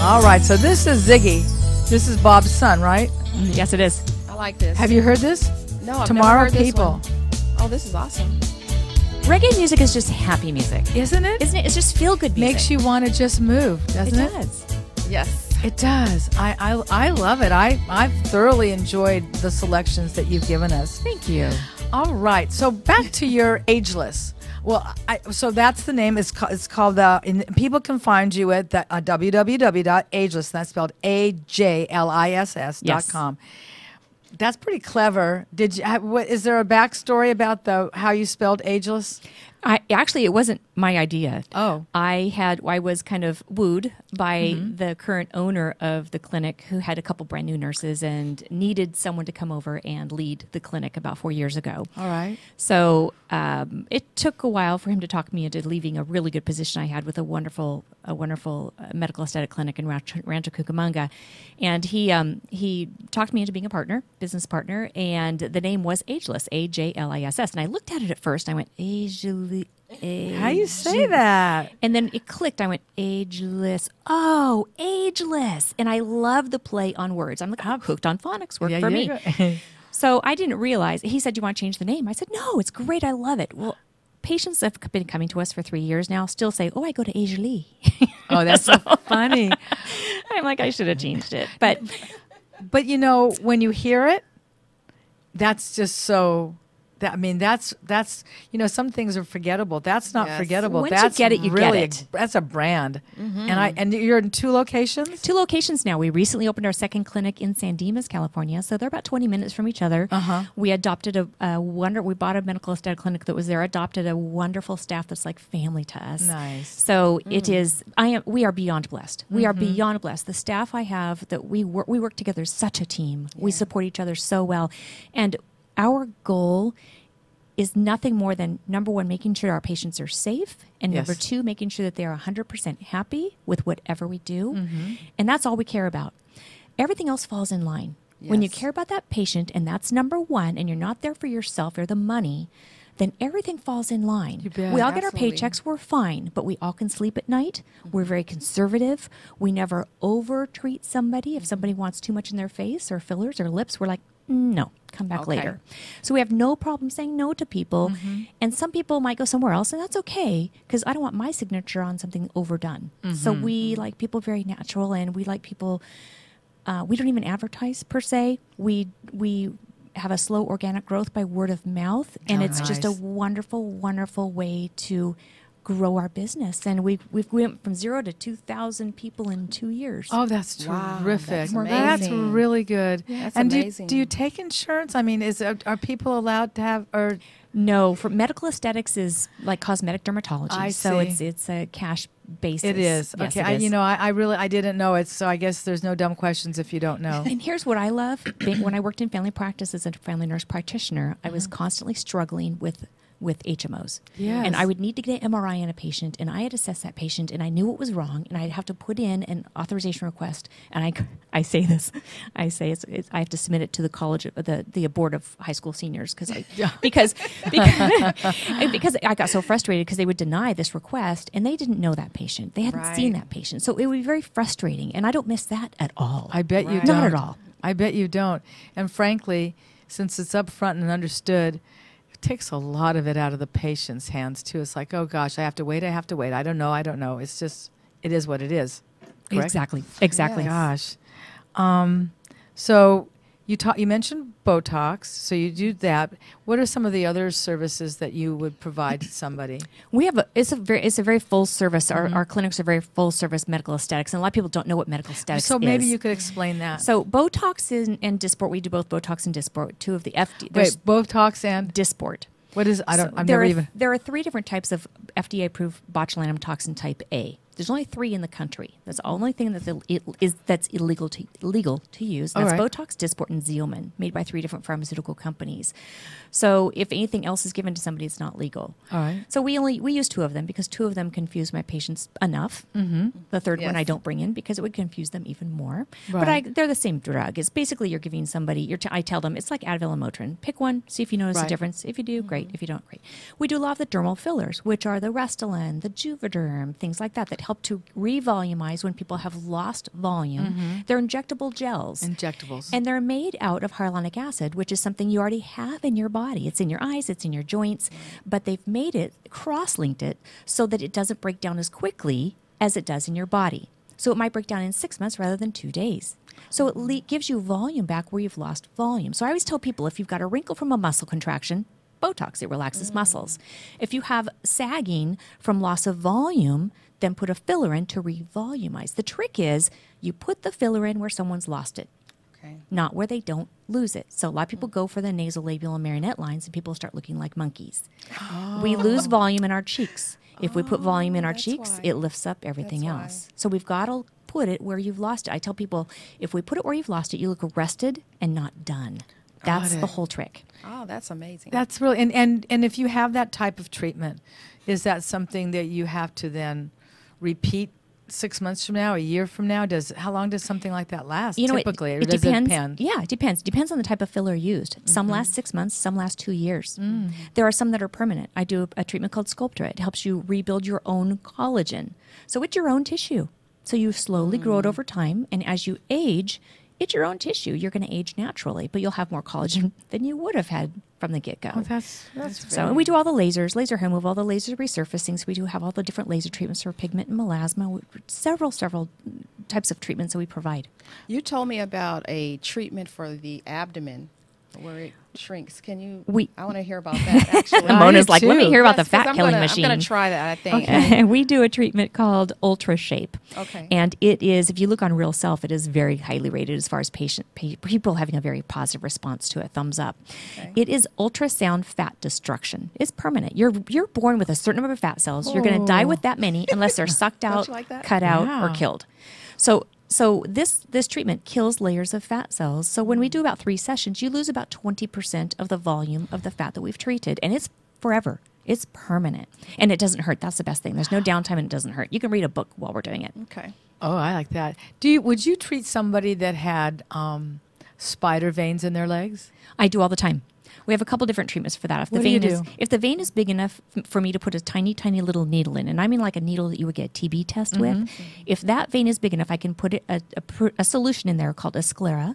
All right, so this is Ziggy. This is Bob's son, right? Yes, it is. I like this. Have you heard this? No, I've Tomorrow never heard People. This one. Oh, this is awesome. Reggae music is just happy music. Isn't it? Isn't it? It's just feel-good music. Makes you want to just move, doesn't it? It does. Yes. It does. I love it. I've thoroughly enjoyed the selections that you've given us. Thank you. All right. So back to your Ageless. Well, so that's the name. It's called. People can find you at www.ageless. That's spelled AJLISS.com. That's pretty clever. Did you? Is there a backstory about how you spelled ageless? Actually, it wasn't my idea. Oh. I was kind of wooed by the current owner of the clinic, who had a couple brand new nurses and needed someone to come over and lead the clinic about 4 years ago. All right. So it took a while for him to talk me into leaving a really good position I had with a wonderful medical aesthetic clinic in Rancho Cucamonga. And he talked me into being a business partner, and the name was Ageless, AJLISS. And I looked at it at first, and I went, Ageless. How you say that? And then it clicked. I went, ageless. Oh, ageless. And I love the play on words. I'm like, I'm hooked on phonics. Work for me. So I didn't realize. He said, "Do you want to change the name?" I said, "No, it's great. I love it." Well, patients that have been coming to us for 3 years now still say, "Oh, I go to Agelie." Oh, that's so funny. I'm like, I should have changed it. But you know, when you hear it, that's just so. That's some things are forgettable. That's not forgettable. Once that's you get it, you really get it. That's a brand. And you're in 2 locations? 2 locations now. We recently opened our second clinic in San Dimas, California. So they're about 20 minutes from each other. We adopted we bought a medical aesthetic clinic that was there, adopted a wonderful staff that's like family to us. Nice. So it is, we are beyond blessed. We are beyond blessed. The staff I have that we work together as such a team. Yeah. We support each other so well. And our goal is nothing more than, number 1, making sure our patients are safe, and number 2, making sure that they are 100% happy with whatever we do. And that's all we care about. Everything else falls in line. Yes. When you care about that patient, and that's number 1, and you're not there for yourself or the money, then everything falls in line. You bet. We all get our paychecks, we're fine, but we all can sleep at night. We're very conservative. We never over-treat somebody. If somebody wants too much in their face or fillers or lips, we're like, no, come back later. So we have no problem saying no to people. And some people might go somewhere else, and that's okay, because I don't want my signature on something overdone. So we like people very natural, and we like people, we don't even advertise per se. We have a slow organic growth by word of mouth, and it's just a wonderful, wonderful way to grow our business. And we went from 0 to 2,000 people in 2 years. Oh, that's terrific. Wow, that's really good. Yeah, that's and amazing. Do you take insurance? I mean, are people allowed to have, or no? For medical aesthetics is like cosmetic dermatology. I so see. it's a cash basis. It is. Yes, Okay. it is. I didn't know it, so I guess there's no dumb questions if you don't know. And here's what I love. When I worked in family practice as a family nurse practitioner, I was constantly struggling with HMOs. Yes. And I would need to get an MRI on a patient, and I had assessed that patient, and I knew what was wrong, and I'd have to put in an authorization request. And I say this, I have to submit it to the college, the board of high school seniors, because I got so frustrated because they would deny this request, and they didn't know that patient. They hadn't seen that patient. So it would be very frustrating, and I don't miss that at all. I bet you don't. Not at all. I bet you don't. And frankly, since it's upfront and understood, takes a lot of it out of the patient's hands too. It's like, oh gosh, I have to wait. I don't know. It's just, it is what it is. Correct? Exactly. Gosh. So you mentioned Botox, so you do that. What are some of the other services that you would provide to somebody? We have it's a very full service. Our clinics are very full service medical aesthetics, and a lot of people don't know what medical aesthetics is. So maybe you could explain that. So Botox and Dysport, we do both Botox and Dysport. 2 of the Botox and Dysport. What is? There are 3 different types of FDA approved botulinum toxin type A. There's only 3 in the country. That's the only thing that's illegal to use. That's Botox, Dysport, and Xeomin, made by 3 different pharmaceutical companies. So if anything else is given to somebody, it's not legal. All right. So we use 2 of them because 2 of them confuse my patients enough. The third one I don't bring in because it would confuse them even more. Right. But they're the same drug. It's basically you're giving somebody. I tell them it's like Advil and Motrin. Pick one, see if you notice a difference. If you do, great. If you don't, great. We do a lot of the dermal fillers, which are the Restylane, the Juvederm, things like that help to revolumize when people have lost volume. They're injectable gels. Injectables. And they're made out of hyaluronic acid, which is something you already have in your body. It's in your eyes, it's in your joints, but they've made it, cross-linked it, so that it doesn't break down as quickly as it does in your body. So it might break down in 6 months rather than 2 days. So it gives you volume back where you've lost volume. So I always tell people, if you've got a wrinkle from a muscle contraction, Botox, it relaxes muscles. If you have sagging from loss of volume, then put a filler in to revolumize. The trick is you put the filler in where someone's lost it, not where they don't lose it. So a lot of people go for the nasolabial and marionette lines, and people start looking like monkeys. We lose volume in our cheeks. If we put volume in our cheeks, it lifts up everything else. So we've got to put it where you've lost it. I tell people, if we put it where you've lost it, you look rested and not done. That's the whole trick. Oh, that's amazing. That's really, and if you have that type of treatment, is that something that you have to then repeat 6 months from now, a year from now? How long does something like that last? Typically, it does depends. it depend? Yeah, it depends. Depends on the type of filler used. Some last 6 months, some last 2 years. There are some that are permanent. I do a treatment called Sculptra. It helps you rebuild your own collagen. So it's your own tissue. So you slowly grow it over time, and as you age, it's your own tissue. You're going to age naturally, but you'll have more collagen than you would have had from the get-go. Oh, that's So we do all the lasers, laser hair removal, all the laser resurfacing. So we do have all the different laser treatments for pigment and melasma, several types of treatments that we provide. You told me about a treatment for the abdomen where it shrinks. Can you? I want to hear about that, actually. Mona's like, let me hear about the Yes, 'cause fat-killing machine. I'm going to try that, I think. Okay. We do a treatment called Ultra Shape. Okay. And it is, if you look on Real Self, it is very highly rated as far as people having a very positive response to it, thumbs up. Okay. It is ultrasound fat destruction. It's permanent. You're born with a certain number of fat cells. You're going to die with that many unless they're sucked out, like that? cut out, or Yeah. killed. So this treatment kills layers of fat cells. So when we do about 3 sessions, you lose about 20% of the volume of the fat that we've treated. And it's forever. It's permanent. And it doesn't hurt. That's the best thing. There's no downtime and it doesn't hurt. You can read a book while we're doing it. Okay. Oh, I like that. Would you treat somebody that had spider veins in their legs? I do all the time. We have a couple different treatments for that. If the vein is big enough for me to put a tiny, tiny little needle in, and I mean like a needle that you would get a TB test with, if that vein is big enough, I can put a solution in there called a sclera,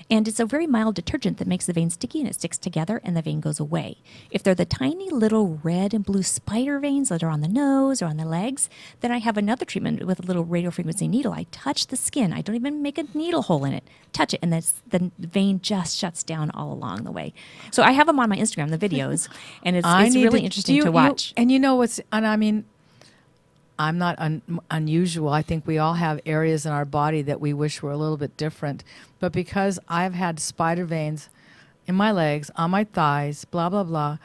and it's a very mild detergent that makes the vein sticky and it sticks together and the vein goes away. If they're the tiny little red and blue spider veins that are on the nose or on the legs, then I have another treatment with a little radiofrequency needle. I touch the skin. I don't even make a needle hole in it. Touch it, and the vein just shuts down all along the way. So I have them on my Instagram, the videos, and it's really interesting to watch. And you know what's, and I mean, I'm not unusual. I think we all have areas in our body that we wish were a little bit different. But because I've had spider veins in my legs, on my thighs, blah, blah, blah,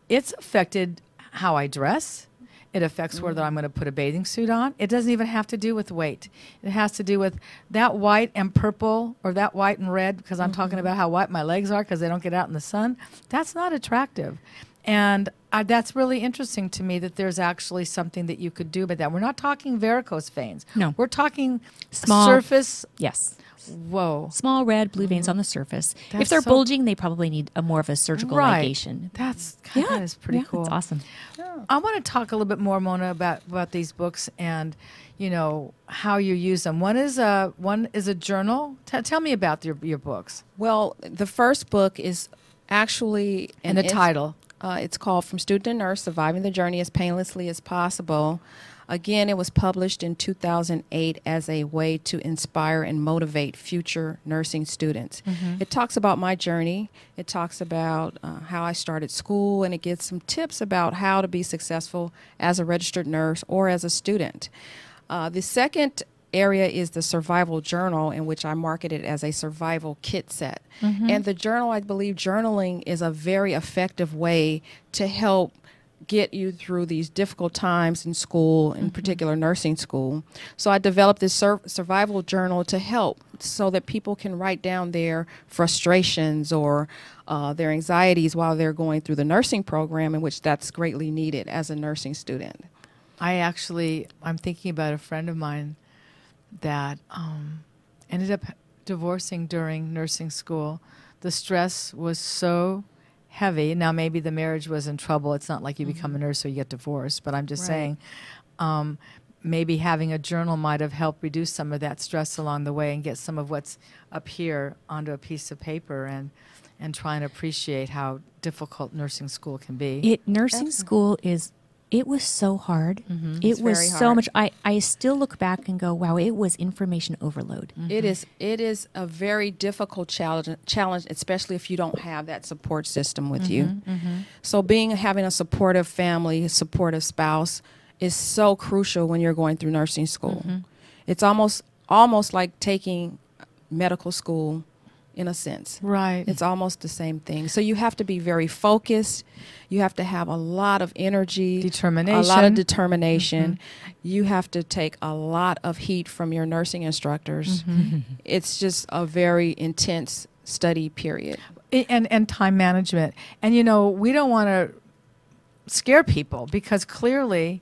it's affected how I dress. It affects whether I'm going to put a bathing suit on. It doesn't even have to do with weight. It has to do with that white and purple or that white and red, because I'm talking about how white my legs are because they don't get out in the sun. That's not attractive. And that's really interesting to me that there's actually something that you could do about that. We're not talking varicose veins. No. We're talking Small surface. Yes. Whoa. Small red, blue veins on the surface. That's If they're so- bulging, they probably need that is surgical ligation. That is pretty cool. It's awesome. I want to talk a little bit more, Mona, about these books and, how you use them. One is a journal. Tell me about your books. Well, the first book is actually... And the title. It's called From Student to Nurse, Surviving the Journey as Painlessly as Possible. Again, it was published in 2008 as a way to inspire and motivate future nursing students. It talks about my journey. It talks about how I started school, and it gives some tips about how to be successful as a registered nurse or as a student. The second area is the survival journal, in which I market it as a survival kit set. And the journal, I believe journaling is a very effective way to help get you through these difficult times in school, in particular nursing school. So I developed this survival journal to help so that people can write down their frustrations or their anxieties while they're going through the nursing program, in which that's greatly needed as a nursing student. I'm thinking about a friend of mine that ended up divorcing during nursing school. The stress was so heavy. Now, maybe the marriage was in trouble. It's not like you become a nurse or you get divorced, but I'm just saying. maybe having a journal might have helped reduce some of that stress along the way and get some of what's up here onto a piece of paper and try and appreciate how difficult nursing school can be. Nursing school it was so hard. Mm-hmm. It was very so hard. much. I still look back and go, wow, it was information overload. Mm-hmm. It is a very difficult challenge, especially if you don't have that support system with you. Mm-hmm. So having a supportive family, a supportive spouse is so crucial when you're going through nursing school. Mm-hmm. It's almost like taking medical school in a sense. Right. It's almost the same thing. So you have to be very focused. You have to have a lot of energy, Determination. a lot of determination. Mm-hmm. You have to take a lot of heat from your nursing instructors. Mm-hmm. It's just a very intense study period. And time management. And, we don't want to scare people because clearly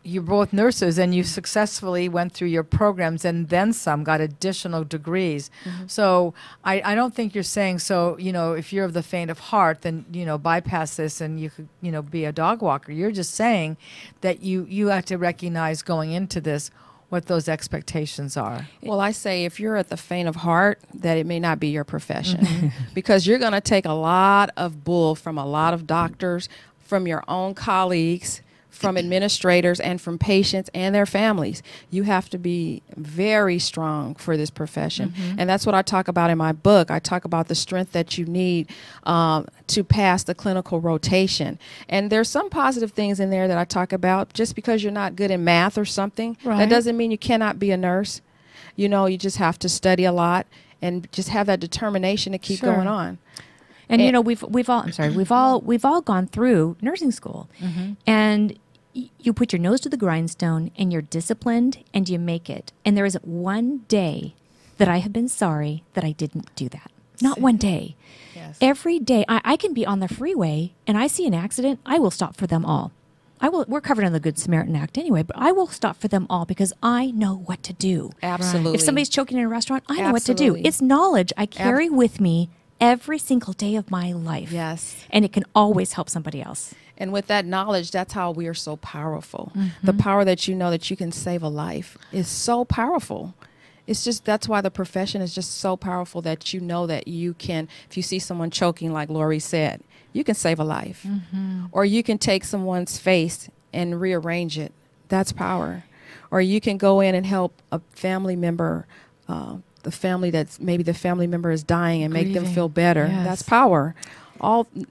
you're both nurses and you successfully went through your programs and then some, got additional degrees. Mm-hmm. So I don't think you're saying, so, if you're of the faint of heart, then, bypass this and you could, be a dog walker. You're just saying that you have to recognize going into this what those expectations are. Well, I say if you're at the faint of heart, that it may not be your profession because you're going to take a lot of bull from a lot of doctors, from your own colleagues, from administrators, and from patients and their families. You have to be very strong for this profession. Mm-hmm. And that's what I talk about in my book. I talk about the strength that you need to pass the clinical rotation. And there's some positive things in there that I talk about. Just because you're not good in math or something, that doesn't mean you cannot be a nurse. You just have to study a lot and just have that determination to keep going on. And we've all gone through nursing school, and you put your nose to the grindstone and you're disciplined and you make it. And there isn't one day that I have been sorry that I didn't do that. Not one day. Yes. Every day I can be on the freeway and I see an accident. I will stop for them all. We're covered in the Good Samaritan Act anyway, but I will stop for them all because I know what to do. Absolutely. If somebody's choking in a restaurant, I know what to do. It's knowledge I carry with me every single day of my life. Yes. And it can always help somebody else. And with that knowledge, that's how we are so powerful. Mm-hmm. The power that you know that you can save a life is so powerful. It's just, that's why the profession is just so powerful that you know that you can, if you see someone choking, like Lori said, you can save a life. Mm-hmm. Or you can take someone's face and rearrange it. That's power. Or you can go in and help a family member, the family that's maybe the family member is dying and make them feel better. Yes. That's power.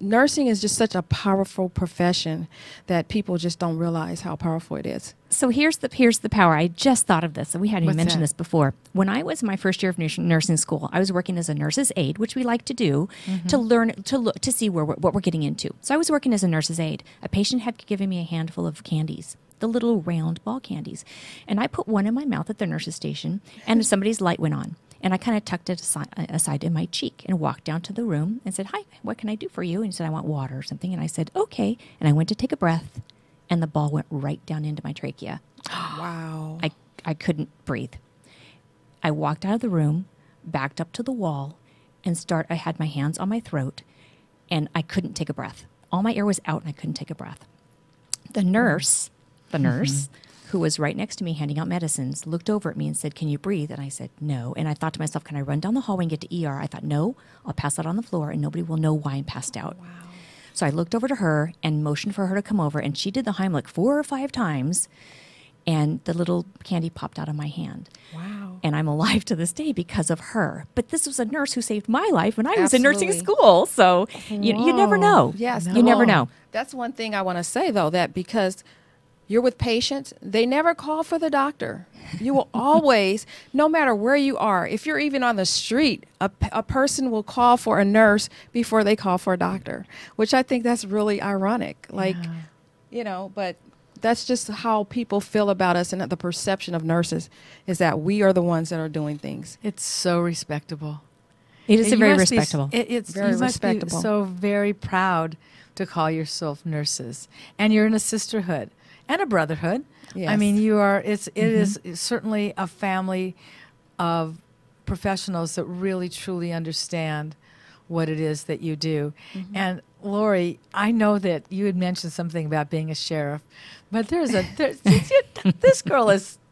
Nursing is just such a powerful profession that people just don't realize how powerful it is. So here's the power. I just thought of this, and we hadn't even mentioned this before. When I was in my first year of nursing school, I was working as a nurse's aide, which we like to do to learn, to look, to see what we're getting into. So I was working as a nurse's aide. A patient had given me a handful of candies, the little round ball candies, and I put one in my mouth at the nurse's station, and somebody's light went on. And I kind of tucked it aside in my cheek and walked down to the room and said, "Hi, what can I do for you?" And he said, "I want water or something." And I said, "Okay." And I went to take a breath, and the ball went right down into my trachea. Wow. I couldn't breathe. I walked out of the room, backed up to the wall, and I had my hands on my throat, and I couldn't take a breath. All my air was out, and I couldn't take a breath. The nurse, who was right next to me handing out medicines, looked over at me and said, "Can you breathe?" And I said, "No." And I thought to myself, can I run down the hallway and get to ER? I thought, no, I'll pass out on the floor and nobody will know why I'm passed out. Wow. So I looked over to her and motioned for her to come over, and she did the Heimlich 4 or 5 times, and the little candy popped out of my hand. Wow. And I'm alive to this day because of her. But this was a nurse who saved my life when I was in nursing Absolutely. school. So you never know. Yes. You never know. That's one thing I want to say, though, that because you're with patients, they never call for the doctor. You will always, no matter where you are, if you're even on the street, a person will call for a nurse before they call for a doctor, which I think that's really ironic. Like, but that's just how people feel about us, and the perception of nurses is that we are the ones that are doing things. It's so respectable. It is You very must be- respectable. It's Very you must be respectable. so very proud to call yourself nurses, and you're in a sisterhood and a brotherhood. Yes. I mean, you are. It is certainly a family of professionals that really truly understand what it is that you do. And Lori, I know that you had mentioned something about being a sheriff, but I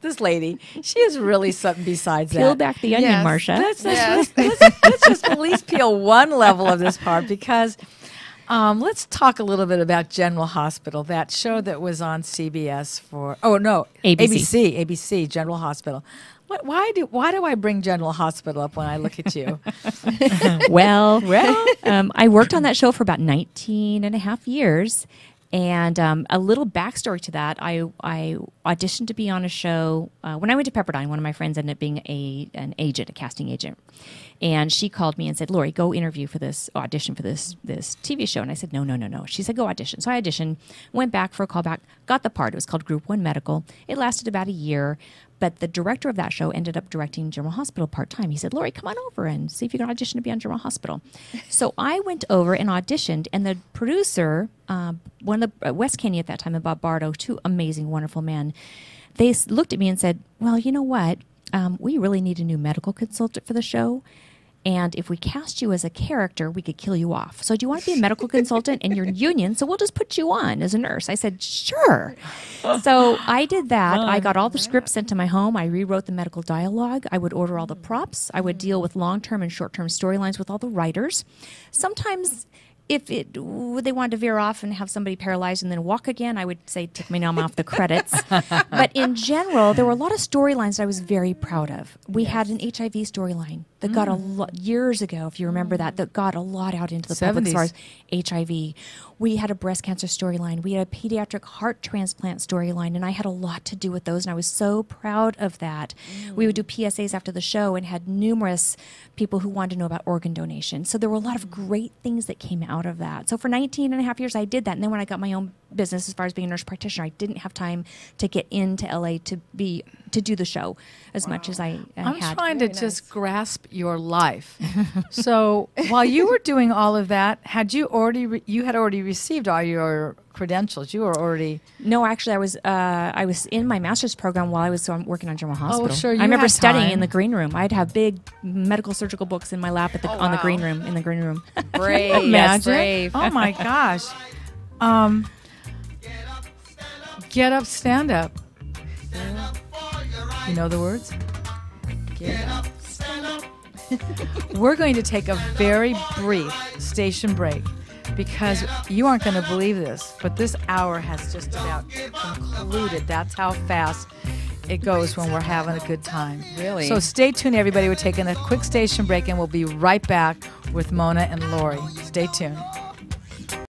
this lady, she is really something besides Peel that. back the onion, Yes. Marsha. Let's just at least peel one level of this part, because let's talk a little bit about General Hospital, that show that was on CBS ABC, General Hospital. Why do I bring General Hospital up when I look at you? Well, I worked on that show for about 19 and a half years. And a little backstory to that, I auditioned to be on a show. When I went to Pepperdine, one of my friends ended up being a casting agent. And she called me and said, Lori, go audition for this TV show. And I said, no. She said, go audition. So I auditioned, went back for a callback, got the part. It was called Group 1 Medical. It lasted about a year. But the director of that show ended up directing General Hospital part-time. He said, Lori, come on over and see if you can audition to be on General Hospital. So I went over and auditioned, and the producer, one of the Wes Kenny at that time and Bob Bardo, two amazing, wonderful men, they looked at me and said, well, you know what? We really need a new medical consultant for the show. And if we cast you as a character, we could kill you off. So do you want to be a medical consultant? And you're union, so we'll just put you on as a nurse. I said, sure. So I did that. I got all the scripts sent to my home. I rewrote the medical dialogue. I would order all the props. I would deal with long-term and short-term storylines with all the writers. Sometimes if they wanted to veer off and have somebody paralyzed and then walk again, I would say, take my name off the credits. But in general, there were a lot of storylines that I was very proud of. We had an HIV storyline that got a lot, years ago, if you remember that got a lot out into the public as far as HIV. We had a breast cancer storyline. We had a pediatric heart transplant storyline, and I had a lot to do with those, and I was so proud of that. We would do PSAs after the show and had numerous people who wanted to know about organ donation. So there were a lot of great things that came out of that. So for 19 and a half years, I did that. And then when I got my own business as far as being a nurse practitioner, I didn't have time to get into LA to do the show as much as I had. I'm trying to just grasp your life. So while you were doing all of that, had you already received all your credentials? You were already... No, actually, I was in my master's program while I was working on General Hospital. Oh, sure. I remember had studying time. in the green room. I'd have big medical surgical books in my lap on the green room. In the green room. Brave. Imagine. That's brave. Oh my gosh. Get up, stand up. You know the words? Get up, stand up. We're going to take a very brief station break because you aren't going to believe this, but this hour has just about concluded. That's how fast it goes when we're having a good time. Really? So stay tuned, everybody. We're taking a quick station break, and we'll be right back with Mona and Lori. Stay tuned.